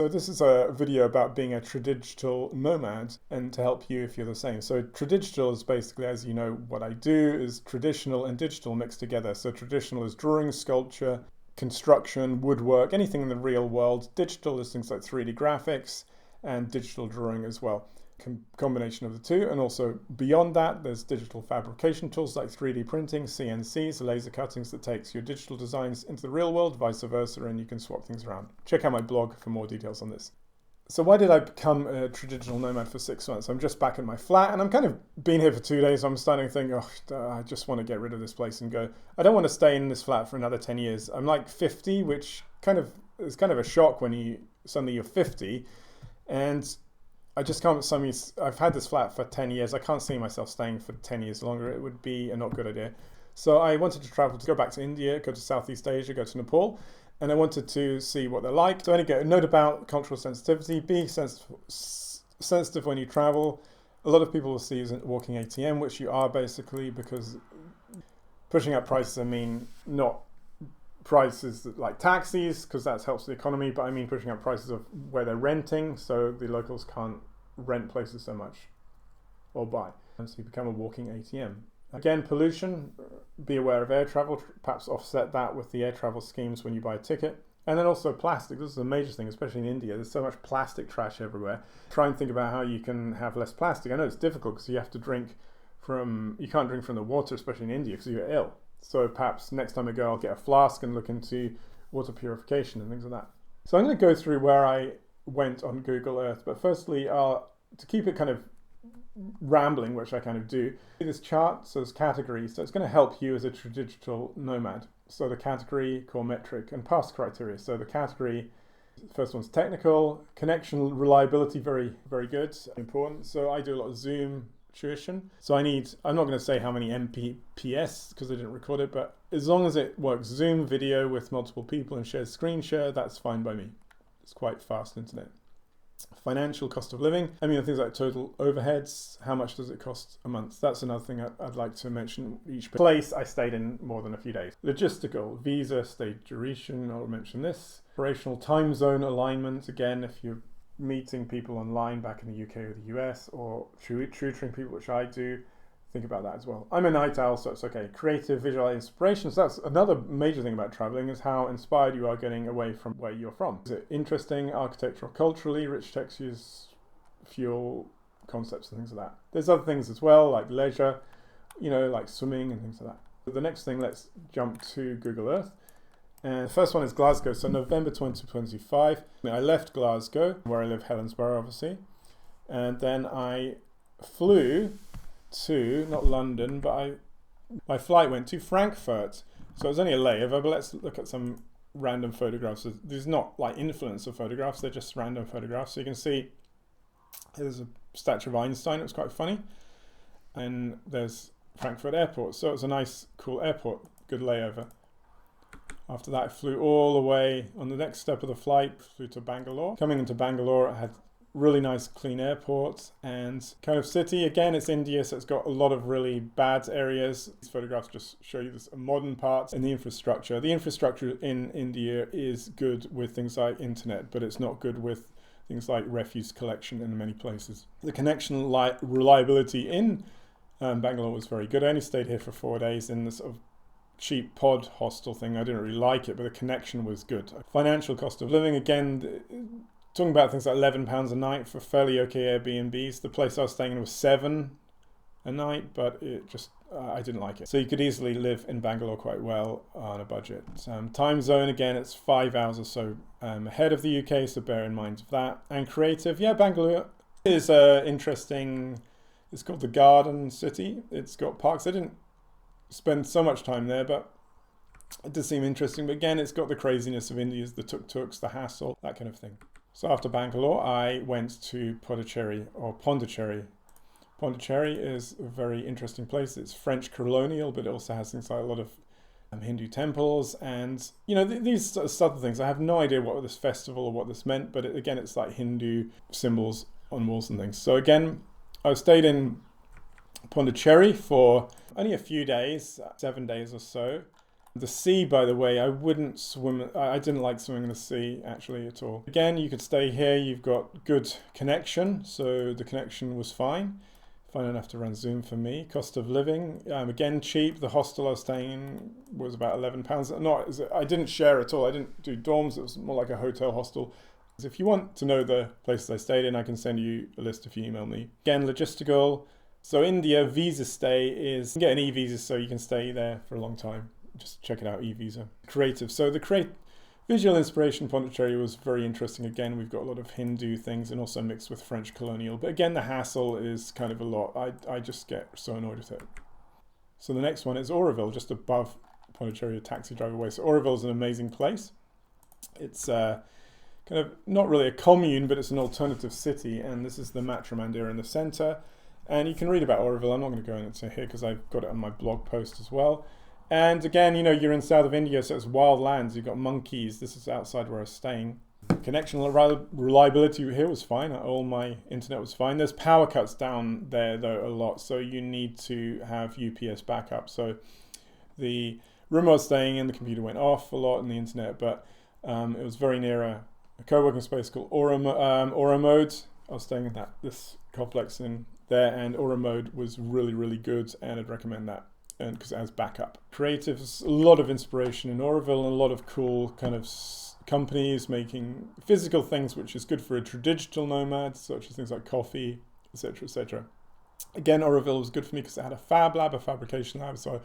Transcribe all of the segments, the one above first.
So this is a video about being a tradigital nomad and to help you if you're the same. So tradigital is basically, as you know, what I do is traditional and digital mixed together. So traditional is drawing, sculpture, construction, woodwork, anything in the real world. Digital is things like 3D graphics and digital drawing as well. Combination of the two. And also beyond that, there's digital fabrication tools like 3D printing, CNCs, laser cuttings that takes your digital designs into the real world, vice versa, and you can swap things around. Check out my blog for more details on this. So why did I become a tradigital nomad for 6 months? I'm just back in my flat and I'm kind of been here for 2 days. I'm starting to think, I just want to get rid of this place and go. I don't want to stay in this flat for another 10 years. I'm like 50, which is kind of a shock when suddenly you're 50. And I just can't, I've had this flat for 10 years. I can't see myself staying for 10 years longer. It would be a not good idea. So I wanted to travel, to go back to India, go to Southeast Asia, go to Nepal, and I wanted to see what they're like. So a note about cultural sensitivity, be sensitive when you travel. A lot of people will see you as a walking ATM, which you are basically, because pushing up prices, I mean, not prices like taxis, because that helps the economy, but I mean pushing up prices of where they're renting, so the locals can't rent places so much or buy, and so you become a walking ATM. Again, pollution, be aware of air travel, perhaps offset that with the air travel schemes when you buy a ticket. And then also plastic. This is a major thing, especially in India. There's so much plastic trash everywhere. Try and think about how you can have less plastic. I know it's difficult because you can't drink from the water, especially in India, because you're ill. So perhaps next time I go, I'll get a flask and look into water purification and things like that. So I'm going to go through where I went on Google Earth. But firstly, to keep it kind of rambling, which I kind of do, this chart says categories. So it's going to help you as a tradigital nomad. So the category, core metric, and pass criteria. So the category, first one's technical, connection reliability, very, very good, important. So I do a lot of Zoom tuition. So I'm not going to say how many Mbps because I didn't record it, but as long as it works Zoom video with multiple people and shares screen share, that's fine by me. It's quite fast internet. Financial cost of living. I mean, things like total overheads. How much does it cost a month? That's another thing I'd like to mention. Each place I stayed in more than a few days. Logistical, visa, stay duration. I'll mention this. Operational time zone alignment. Again, if you're meeting people online back in the UK or the US, or tutoring people, which I do, think about that as well. I'm a night owl, so it's okay. Creative visual inspiration. So that's another major thing about traveling, is how inspired you are getting away from where you're from. Is it interesting, architectural, culturally, rich textures, fuel, concepts and things like that. There's other things as well, like leisure, like swimming and things like that. The next thing, let's jump to Google Earth. And the first one is Glasgow. So November 2025, I left Glasgow, where I live, Helensburgh, obviously. And then I flew to, not London, but my flight went to Frankfurt. So it was only a layover, but let's look at some random photographs. These are not like influencer photographs, they're just random photographs. So you can see there's a statue of Einstein, it was quite funny. And there's Frankfurt Airport. So it was a nice, cool airport, good layover. After that, I flew all the way on the next step of the flight, flew to Bangalore. Coming into Bangalore, I had really nice clean airports and kind of city. Again, it's India, so it's got a lot of really bad areas. These photographs just show you this modern parts and the infrastructure. The infrastructure in India is good with things like internet, but it's not good with things like refuse collection in many places. The connection reliability in Bangalore was very good. I only stayed here for 4 days in this sort of cheap pod hostel thing. I didn't really like it, but the connection was good. Financial cost of living, again, talking about things like £11 a night for fairly okay Airbnbs. The place I was staying in was £7 a night, but I didn't like it. So you could easily live in Bangalore quite well on a budget. Time zone, again, it's 5 hours or so ahead of the UK, so bear in mind that. And creative, Bangalore is interesting. It's called the Garden City. It's got parks. I didn't spend so much time there, but it does seem interesting. But again, it's got the craziness of India, the tuk-tuks, the hassle, that kind of thing. So after Bangalore, I went to Pondicherry. Pondicherry is a very interesting place. It's French colonial, but it also has things like a lot of Hindu temples and, these sort of things. I have no idea what this festival or what this meant, but again, it's like Hindu symbols on walls and things. So again, I stayed in Pondicherry for only a few days, 7 days or so. The sea, by the way, I wouldn't swim. I didn't like swimming in the sea actually at all. Again, you could stay here. You've got good connection, so the connection was fine. Fine enough to run Zoom for me. Cost of living, again, cheap. The hostel I was staying in was about £11. I didn't share at all. I didn't do dorms. It was more like a hotel hostel. If you want to know the places I stayed in, I can send you a list if you email me. Again, logistical. So India, visa stay is, you can get an e-visa so you can stay there for a long time. Just check it out, e-visa. Creative. So the visual inspiration Pondicherry was very interesting. Again, we've got a lot of Hindu things and also mixed with French colonial. But again, the hassle is kind of a lot. I just get so annoyed with it. So the next one is Oroville, just above Pondicherry, a taxi drive away. So Oroville is an amazing place. It's kind of not really a commune, but it's an alternative city. And this is the Matra Mandir in the center. And you can read about Oroville. I'm not going to go into here because I've got it on my blog post as well. And again, you know, you're in south of India, so it's wild lands. You've got monkeys. This is outside where I was staying. Connection reliability here was fine. All my internet was fine. There's power cuts down there, though, a lot. So you need to have UPS backup. So the room I was staying in, the computer went off a lot and the internet, but it was very near a co-working space called Aura Mode. I was staying in this complex in there, and Aura Mode was really, really good, and I'd recommend that. And because it has backup. Creatives, a lot of inspiration in Oroville and a lot of cool kind of companies making physical things, which is good for a tradigital nomad, such as things like coffee, etc., etc. Again, Oroville was good for me because it had a fab lab, a fabrication lab. So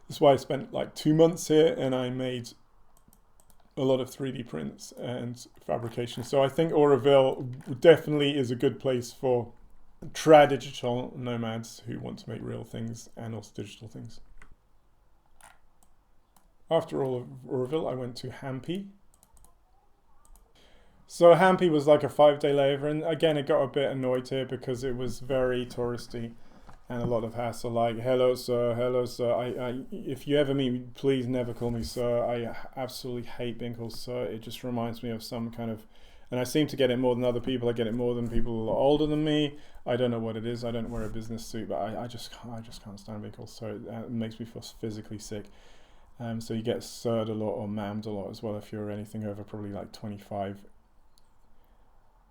that's why I spent like 2 months here, and I made a lot of 3D prints and fabrication. So I think Oroville definitely is a good place for tradigital nomads who want to make real things and also digital things. After all of Oroville, I went to Hampi. So Hampi was like a 5-day layover, and again, it got a bit annoyed here because it was very touristy and a lot of hassle, like hello sir. If you ever meet me, please never call me sir. I absolutely hate being called sir. It just reminds me of some kind of, and I seem to get it more than other people. I get it more than people a lot older than me. I don't know what it is. I don't wear a business suit, but I just can't stand being called sir. It makes me feel physically sick. So you get sirred a lot or ma'amed a lot as well if you're anything over probably like 25.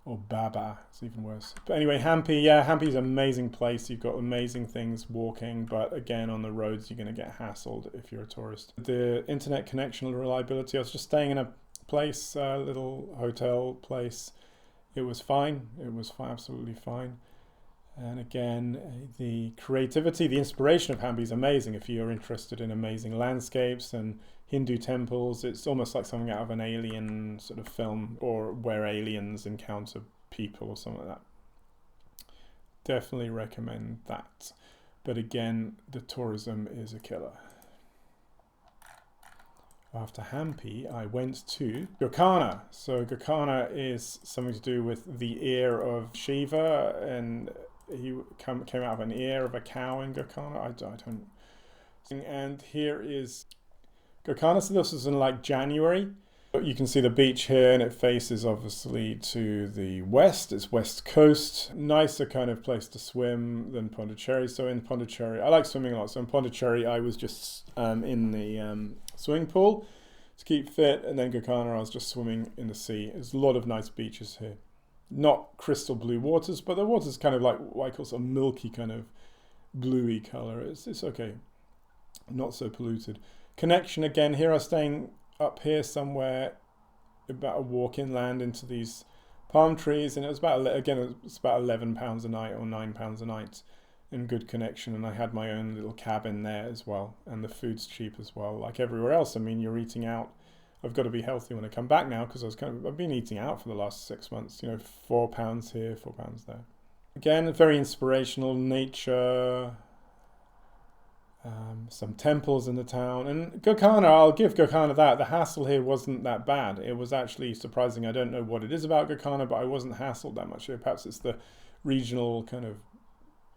Or Baba, it's even worse. But anyway, Hampi, yeah, Hampi's an amazing place. You've got amazing things walking, but again, on the roads, you're going to get hassled if you're a tourist. The internet connection reliability, I was just staying in a place, a little hotel place. It was fine. It was absolutely fine. And again, the creativity, the inspiration of Hampi is amazing. If you're interested in amazing landscapes and Hindu temples, it's almost like something out of an alien sort of film, or where aliens encounter people or something like that. Definitely recommend that. But again, the tourism is a killer. After Hampi, I went to Gokana. So Gokana is something to do with the ear of Shiva, and he came out of an ear of a cow in Gokana. I don't. And here is Gokana. So this was in like January. You can see the beach here, and it faces obviously to the west. It's west coast. Nicer kind of place to swim than Pondicherry. So in Pondicherry, I like swimming a lot. So in Pondicherry, I was just in the swimming pool to keep fit, and then Gokana, I was just swimming in the sea. There's a lot of nice beaches here. Not crystal blue waters, but the water's kind of like what I call a milky kind of bluey color. It's okay. Not so polluted. Connection again. Here I'm staying up here somewhere, about a walk inland into these palm trees, and it was about £11 a night or £9 a night in good connection, and I had my own little cabin there as well, and the food's cheap as well, like everywhere else. I mean, you're eating out. I've got to be healthy when I come back now because I've been eating out for the last 6 months. You know, £4 here, £4 there. Again, very inspirational nature. Some temples in the town, and Gokana, I'll give Gokana that. The hassle here wasn't that bad. It was actually surprising. I don't know what it is about Gokana, but I wasn't hassled that much here. Perhaps it's the regional kind of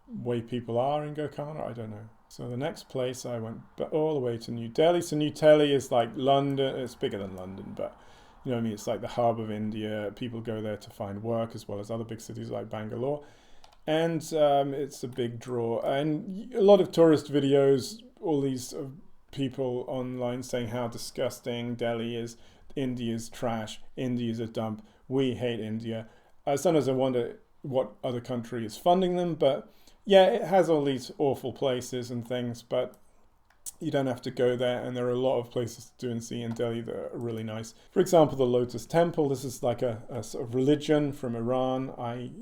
way people are in Gokana. I don't know. So the next place I went all the way to New Delhi. So New Delhi is like London. It's bigger than London, but you know what I mean? It's like the hub of India. People go there to find work as well as other big cities like Bangalore. And it's a big draw. And a lot of tourist videos, all these people online saying how disgusting Delhi is, India's trash, India's a dump, we hate India. Sometimes I wonder what other country is funding them, but yeah, it has all these awful places and things, but you don't have to go there, and there are a lot of places to do and see in Delhi that are really nice. For example, the Lotus Temple. This is like a sort of religion from Iran.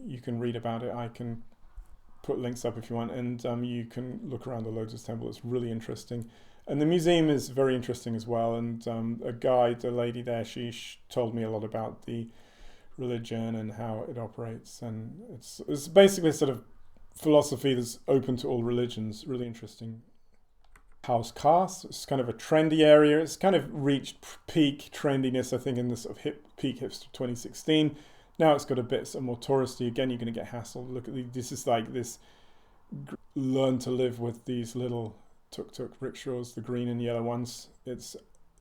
You can read about it. I can put links up if you want, and you can look around the Lotus Temple. It's really interesting. And the museum is very interesting as well. And a guide, a lady there, she told me a lot about the religion and how it operates. And it's basically a sort of philosophy that's open to all religions. Really interesting. House Khas. It's kind of a trendy area. It's kind of reached peak trendiness, I think, in this sort of peak hipster 2016. Now it's got a bit sort of more touristy. Again, you're going to get hassled. Look at this is like this learn to live with these little tuk-tuk rickshaws, the green and yellow ones. It's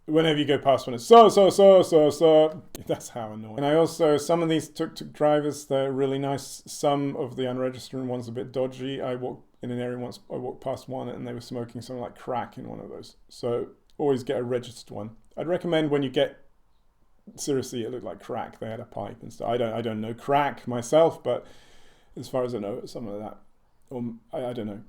whenever you go past one, it's so. That's how annoying. And I also, some of these tuk-tuk drivers, they're really nice. Some of the unregistered ones are a bit dodgy. I walked in an area once, I walked past one and they were smoking something like crack in one of those. So always get a registered one. I'd recommend when you get, seriously, it looked like crack. They had a pipe and stuff. I don't know crack myself, but as far as I know, something like that. Or I don't know.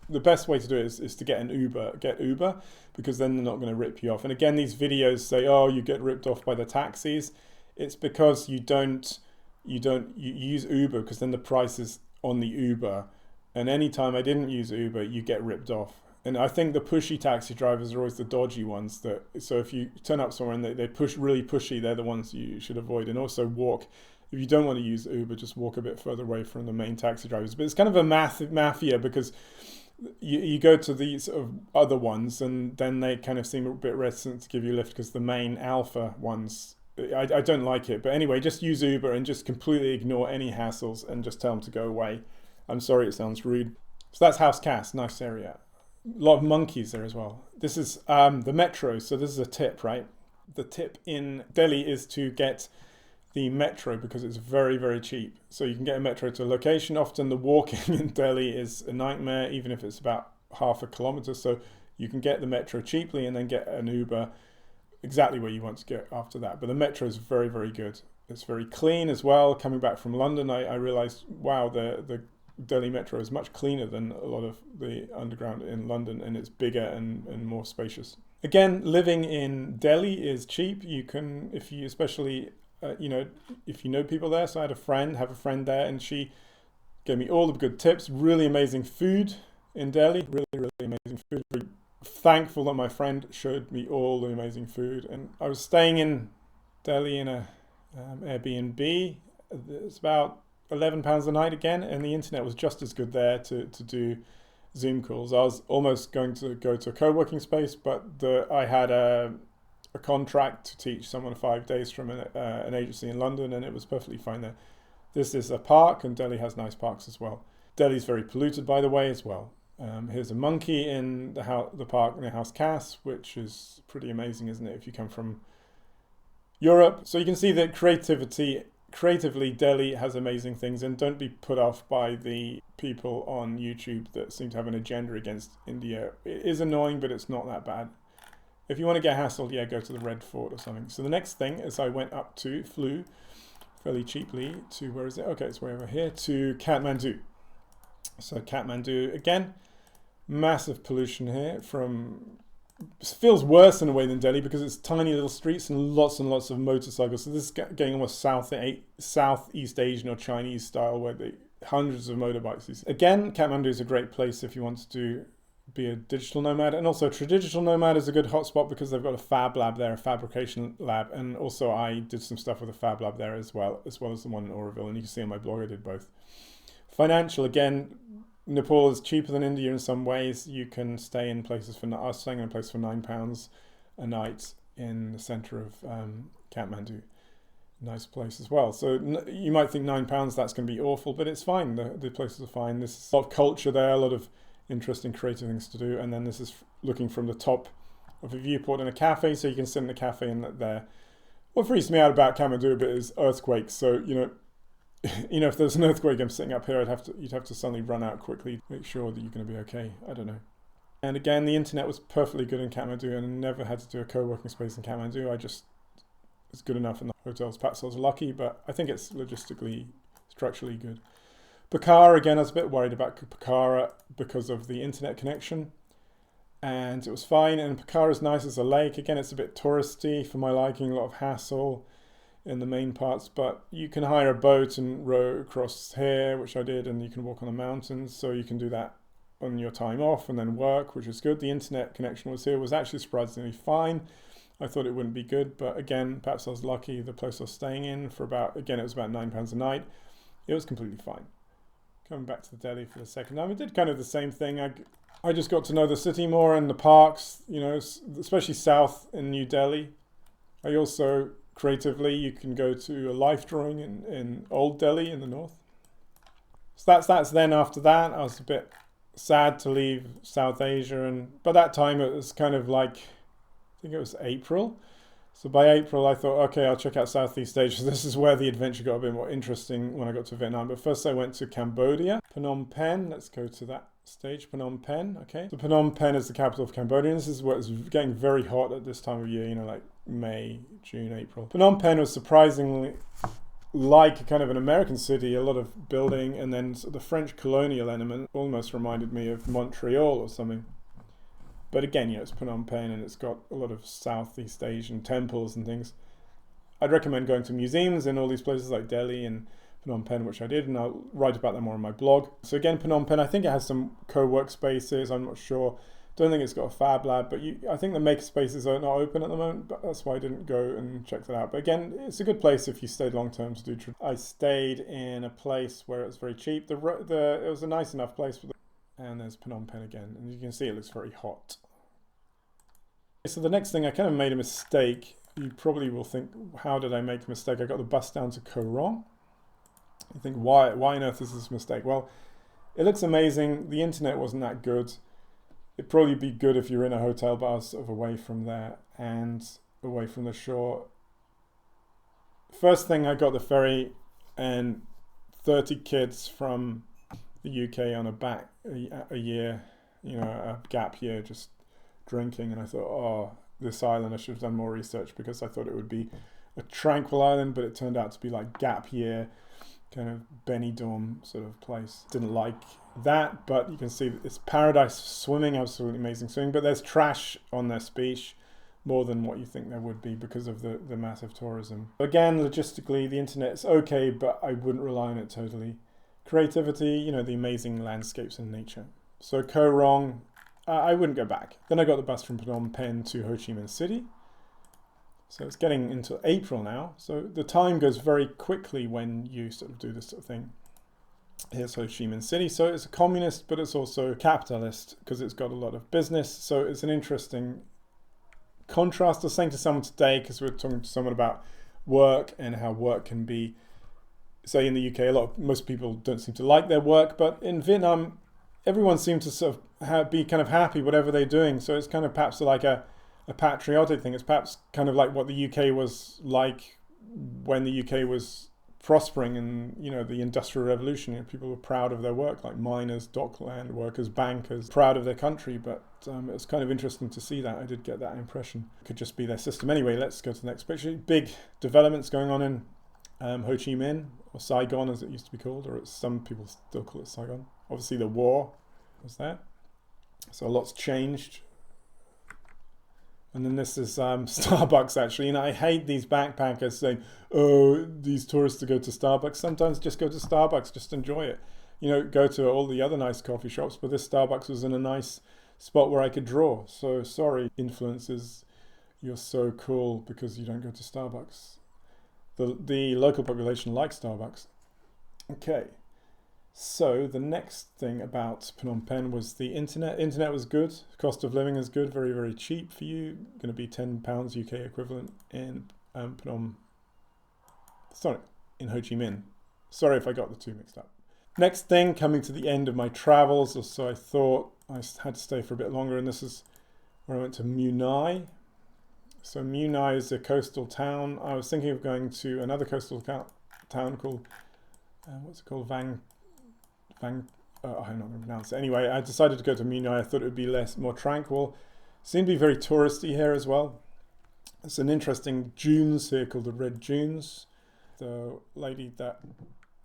The best way to do it is to get an Uber. Get Uber, because then they're not going to rip you off. And again, these videos say, oh, you get ripped off by the taxis. It's because you use Uber, because then the price is on the Uber. And anytime I didn't use Uber, you get ripped off. And I think the pushy taxi drivers are always the dodgy ones. So if you turn up somewhere and they push really pushy, they're the ones you should avoid. And also walk. If you don't want to use Uber, just walk a bit further away from the main taxi drivers. But it's kind of a mafia, because you go to these sort of other ones and then they kind of seem a bit reticent to give you a lift, because the main alpha ones, I don't like it. But anyway, just use Uber and just completely ignore any hassles and just tell them to go away. I'm sorry, it sounds rude. So that's House Khas, nice area. A lot of monkeys there as well. This is the metro, so this is a tip, right? The tip in Delhi is to get the metro, because it's very, very cheap. So you can get a metro to a location. Often the walking in Delhi is a nightmare, even if it's about half a kilometer. So you can get the metro cheaply and then get an Uber exactly where you want to get after that. But the metro is very, very good. It's very clean as well. Coming back from London, I realized, wow, the Delhi metro is much cleaner than a lot of the underground in London, and it's bigger and more spacious. Again, living in Delhi is cheap. You can, if you especially, if you know people there. So I have a friend there, and she gave me all the good tips. Really amazing food in Delhi. Really, really amazing food. Really thankful that my friend showed me all the amazing food. And I was staying in Delhi in a Airbnb. It's about £11 a night again, and the internet was just as good there to do Zoom calls. I was almost going to go to a co-working space, but I had a contract to teach someone 5 days from an agency in London, and it was perfectly fine there. This is a park, and Delhi has nice parks as well. Delhi's very polluted, by the way, as well. Here's a monkey in the park near House Khas, which is pretty amazing, isn't it, if you come from Europe? So you can see that creatively, Delhi has amazing things, and don't be put off by the people on YouTube that seem to have an agenda against India. It is annoying, but it's not that bad. If you want to get hassled, yeah, go to the Red Fort or something. So the next thing is I flew fairly cheaply to, where is it? Okay, it's way over here, to Kathmandu. So Kathmandu, again, massive pollution here feels worse in a way than Delhi, because it's tiny little streets and lots of motorcycles. So this is getting almost Southeast Asian or Chinese style, where hundreds of motorbikes. Again, Kathmandu is a great place if you want to be a digital nomad, and also Tradigital Nomad is a good hotspot because they've got a fab lab there, a fabrication lab, and also I did some stuff with a fab lab there as well as the one in Oroville, and you can see on my blog I did both. Financial, again, Nepal is cheaper than India in some ways. You can stay in places I was staying in a place for £9 a night in the centre of Kathmandu. Nice place as well. So you might think £9, that's going to be awful, but it's fine. The places are fine. There's a lot of culture there, a lot of interesting creative things to do. And then this is looking from the top of a viewport in a cafe, so you can sit in a cafe and there. What freaks me out about Kathmandu a bit is earthquakes. So, if there's an earthquake, I'm sitting up here, you'd have to suddenly run out quickly, make sure that you're going to be okay. I don't know. And again, the internet was perfectly good in Kathmandu, and I never had to do a co-working space in Kathmandu. It's good enough in the hotels. Perhaps I was lucky, but I think it's logistically, structurally good. Pokhara, again, I was a bit worried about Pokhara because of the internet connection, and it was fine. And Pokhara is nice as a lake. Again, it's a bit touristy for my liking, a lot of hassle in the main parts, but you can hire a boat and row across here, which I did, and you can walk on the mountains, so you can do that on your time off and then work, which is good. The internet connection was actually surprisingly fine. I thought it wouldn't be good, but again, perhaps I was lucky. The place I was staying in for it was about £9 a night. It was completely fine. Coming back to Delhi for the second time, I did kind of the same thing. I just got to know the city more and the parks, especially south in New Delhi. I also, creatively, you can go to a life drawing in Old Delhi in the north. So that's then after that, I was a bit sad to leave South Asia, and by that time it was kind of like, I think it was April. So by April I thought, okay, I'll check out Southeast Asia. This is where the adventure got a bit more interesting when I got to Vietnam. But first I went to Cambodia, Phnom Penh. Let's go to that stage, Phnom Penh. Okay, so Phnom Penh is the capital of Cambodia. And this is where it's getting very hot at this time of year, like May, June, April. Phnom Penh was surprisingly like kind of an American city, a lot of building, and then the French colonial element almost reminded me of Montreal or something. But again, it's Phnom Penh, and it's got a lot of Southeast Asian temples and things. I'd recommend going to museums in all these places like Delhi and Phnom Penh, which I did, and I'll write about them more on my blog. So again, Phnom Penh, I think it has some co-work spaces, I'm not sure. Don't think it's got a fab lab, but I think the maker spaces are not open at the moment, but that's why I didn't go and check that out. But again, it's a good place if you stayed long term to do. I stayed in a place where it was very cheap. It was a nice enough place and there's Phnom Penh again, and you can see it looks very hot. So the next thing, I kind of made a mistake. You probably will think, how did I make a mistake? I got the bus down to Koh Rong. You think, why on earth is this a mistake? Well, it looks amazing. The internet wasn't that good. It'd probably be good if you're in a hotel, but I was sort of away from there and away from the shore. First thing, I got the ferry, and 30 kids from the UK on a year, a gap year, just drinking. And I thought, oh, this island, I should have done more research, because I thought it would be a tranquil island, but it turned out to be like gap year, kind of Benidorm sort of place. Didn't like that, but you can see it's paradise swimming, absolutely amazing swimming, but there's trash on this beach, more than what you think there would be because of the massive tourism. Again, logistically, the internet's okay, but I wouldn't rely on it totally. Creativity, the amazing landscapes and nature. So Koh Rong, I wouldn't go back. Then I got the bus from Phnom Penh to Ho Chi Minh City. So it's getting into April now. So the time goes very quickly when you sort of do this sort of thing. Here's Ho Chi Minh City. So it's a communist, but it's also capitalist because it's got a lot of business. So it's an interesting contrast. I was saying to someone today, because we were talking to someone about work and how work can be, say in the UK, most people don't seem to like their work, but in Vietnam, everyone seems to sort of be kind of happy whatever they're doing. So it's kind of perhaps like a patriotic thing. It's perhaps kind of like what the UK was like when the UK was prospering in, the Industrial Revolution. People were proud of their work, like miners, dockland workers, bankers, proud of their country. But it was kind of interesting to see that. I did get that impression. It could just be their system. Anyway, let's go to the next picture. Big developments going on in Ho Chi Minh, or Saigon as it used to be called, or some people still call it Saigon. Obviously the war was there, so a lot's changed. And then this is Starbucks, actually. I hate these backpackers saying, oh, these tourists to go to Starbucks. Sometimes just go to Starbucks, just enjoy it. Go to all the other nice coffee shops, but this Starbucks was in a nice spot where I could draw. So sorry, influencers, you're so cool because you don't go to Starbucks. The local population likes Starbucks. Okay. So the next thing about Phnom Penh was the internet. Internet was good. Cost of living is good. Very, very cheap for you. Going to be £10 UK equivalent in in Ho Chi Minh. Sorry if I got the two mixed up. Next thing, coming to the end of my travels, or so I thought. I had to stay for a bit longer, and this is where I went to Munai. So Munai is a coastal town. I was thinking of going to another coastal town called, what's it called? I'm not going to pronounce it. Anyway, I decided to go to Munich. I thought it would be more tranquil. Seemed to be very touristy here as well. It's an interesting dunes here called the Red Dunes. The lady that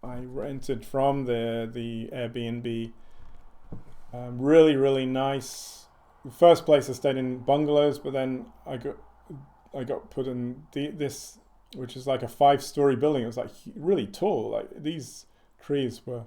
I rented from the Airbnb, really, really nice. The first place I stayed in bungalows, but then I got put in this, which is like a 5-story building. It was like really tall. Like these trees were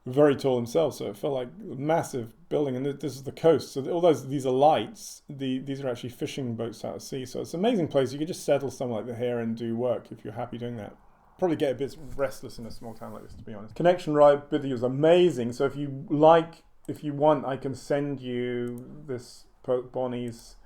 very tall themselves, so it felt like a massive building. And this is the coast, so all these are lights. These are actually fishing boats out at sea. So it's an amazing place. You could just settle somewhere like that here and do work if you're happy doing that. Probably get a bit restless in a small town like this, to be honest. Connection ride with you was amazing. So if you want, I can send you this Bonnie's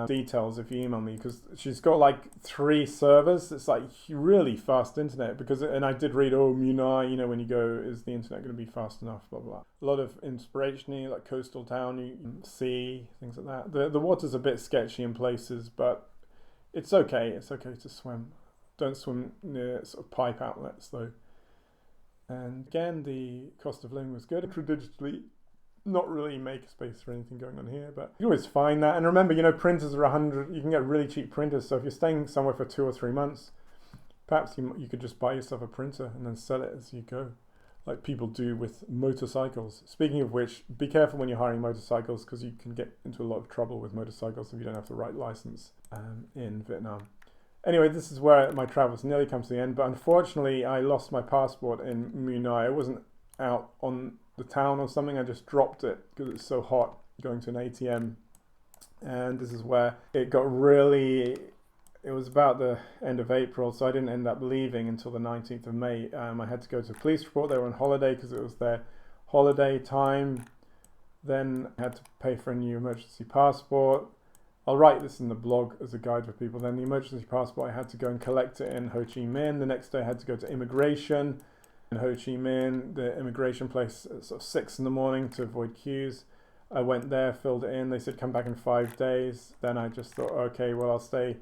details if you email me, because she's got like 3 servers. It's like really fast internet, and I did read, Munich, when you go, is the internet going to be fast enough, blah blah. A lot of inspiration, like coastal town, you can see things like that. The water's a bit sketchy in places, but it's okay. It's okay to swim. Don't swim near sort of pipe outlets though. And again, the cost of living was good. Tradigitally, not really makerspace or anything going on here, but you always find that. And remember, printers are 100. You can get really cheap printers. So if you're staying somewhere for 2 or 3 months, perhaps you could just buy yourself a printer and then sell it as you go, like people do with motorcycles. Speaking of which, be careful when you're hiring motorcycles, because you can get into a lot of trouble with motorcycles if you don't have the right license in Vietnam. Anyway, this is where my travels nearly come to the end, but unfortunately I lost my passport in Munich. It wasn't out on the town or something. I just dropped it because it's so hot going to an ATM. And this is where it was about the end of April, so I didn't end up leaving until the 19th of May. I had to go to a police report. They were on holiday because it was their holiday time. Then I had to pay for a new emergency passport. I'll write this in the blog as a guide for people. Then the emergency passport, I had to go and collect it in Ho Chi Minh. The next day I had to go to immigration in Ho Chi Minh, the immigration place at sort of 6 in the morning to avoid queues. I went there, filled it in. They said come back in 5 days. Then I just thought, okay, well, I'll stay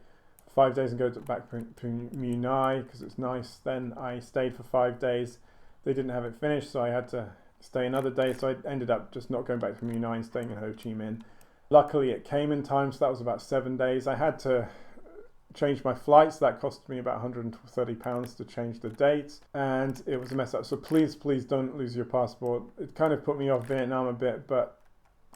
5 days and go back to Munich because it's nice. Then I stayed for 5 days. They didn't have it finished, so I had to stay another day. So I ended up just not going back to Munich and staying in Ho Chi Minh. Luckily, it came in time, so that was about 7 days. I had to change my flights. That cost me about £130 to change the dates, and it was a mess up. So please don't lose your passport. It kind of put me off Vietnam a bit, but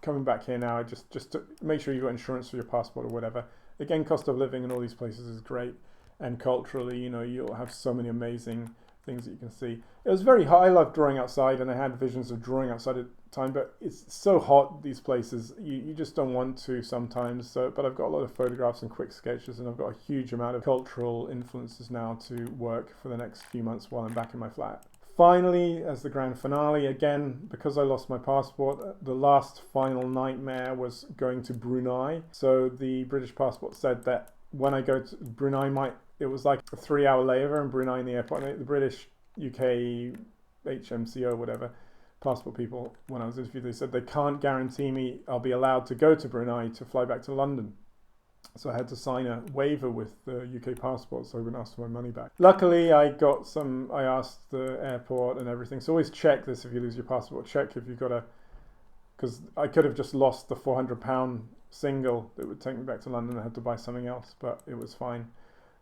coming back here now, just to make sure you've got insurance for your passport or whatever. Again, cost of living in all these places is great, and culturally, you'll have so many amazing things that you can see. It was very hot. I love drawing outside, and I had visions of drawing outside at the time, but it's so hot, these places, you just don't want to sometimes. But I've got a lot of photographs and quick sketches, and I've got a huge amount of cultural influences now to work for the next few months while I'm back in my flat. Finally, as the grand finale, again, because I lost my passport, the last final nightmare was going to Brunei. So the British passport said that when I go to Brunei, it was like a 3-hour layover in Brunei in the airport. The British, UK, HMCO, whatever, passport people, when I was interviewed, they said they can't guarantee me I'll be allowed to go to Brunei to fly back to London. So I had to sign a waiver with the UK passport so I wouldn't ask for my money back. Luckily, I asked the airport and everything. So always check this if you lose your passport. Check if you've got because I could have just lost the £400 single that would take me back to London. I had to buy something else, but it was fine.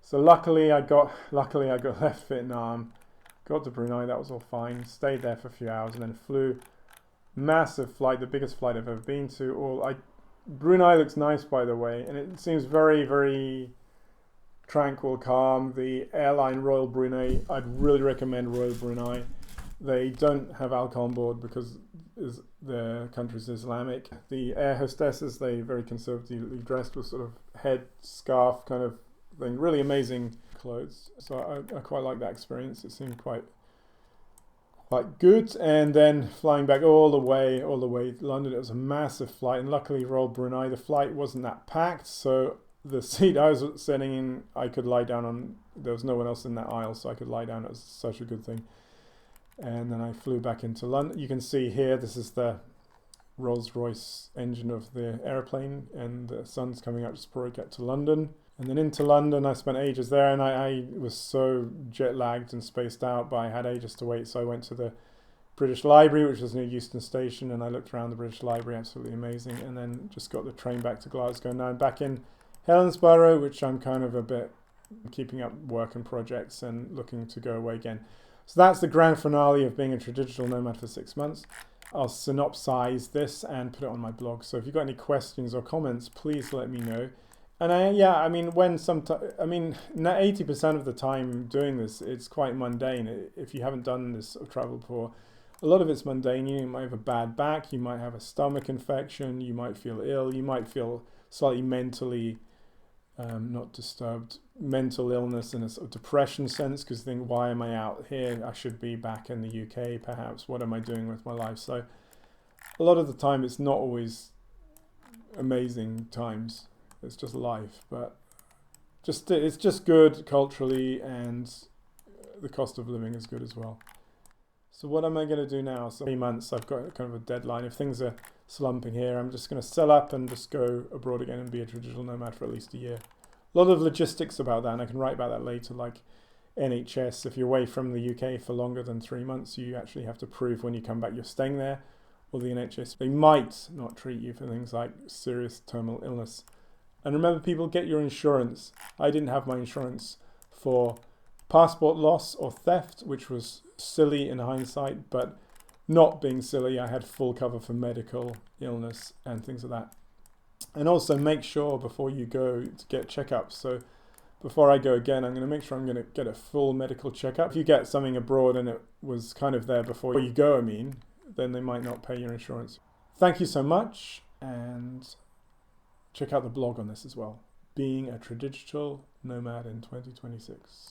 So luckily I got left Vietnam, got to Brunei, that was all fine, stayed there for a few hours and then flew. Massive flight, the biggest flight I've ever been to. Brunei looks nice, by the way, and it seems very, very tranquil, calm. The airline Royal Brunei, I'd really recommend Royal Brunei. They don't have alcohol on board because the country's Islamic. The air hostesses, they very conservatively dressed with sort of head scarf kind of thing. Really amazing clothes. So I quite like that experience. It seemed quite good. And then flying back all the way to London, it was a massive flight. And luckily Royal Brunei, the flight wasn't that packed. So the seat I was sitting in, I could lie down on. There was no one else in that aisle, so I could lie down. It was such a good thing. And then I flew back into London. You can see here, this is the Rolls-Royce engine of the airplane, and the sun's coming out just before I get to London. And then into London, I spent ages there, and I was so jet-lagged and spaced out, but I had ages to wait, so I went to the British Library, which was near Euston Station, and I looked around the British Library, absolutely amazing, and then just got the train back to Glasgow. Now I'm back in Helensburgh, which I'm kind of a bit keeping up work and projects and looking to go away again. So that's the grand finale of being a Tradigital nomad for 6 months. I'll synopsize this and put it on my blog. So if you've got any questions or comments, please let me know. And I mean, 80% of the time doing this, it's quite mundane. If you haven't done this sort of travel before, a lot of it's mundane. You might have a bad back, you might have a stomach infection, you might feel ill, you might feel slightly mentally not disturbed, mental illness in a sort of depression sense, because you think, why am I out here? I should be back in the UK perhaps. What am I doing with my life? So a lot of the time it's not always amazing times. It's just life, but it's just good culturally, and the cost of living is good as well. So what am I going to do now? So 3 months, I've got kind of a deadline. If things are slumping here, I'm just going to sell up and just go abroad again and be a Tradigital nomad for at least a year. A lot of logistics about that, and I can write about that later, like NHS. If you're away from the UK for longer than 3 months, you actually have to prove when you come back you're staying there. Or the NHS, they might not treat you for things like serious terminal illness. And remember, people, get your insurance. I didn't have my insurance for passport loss or theft, which was silly in hindsight, but not being silly, I had full cover for medical illness and things like that. And also make sure before you go to get checkups. So before I go again, I'm going to make sure I'm going to get a full medical checkup. If you get something abroad and it was kind of there before you go, then they might not pay your insurance. Thank you so much, and check out the blog on this as well. Being a Tradigital nomad in 2026.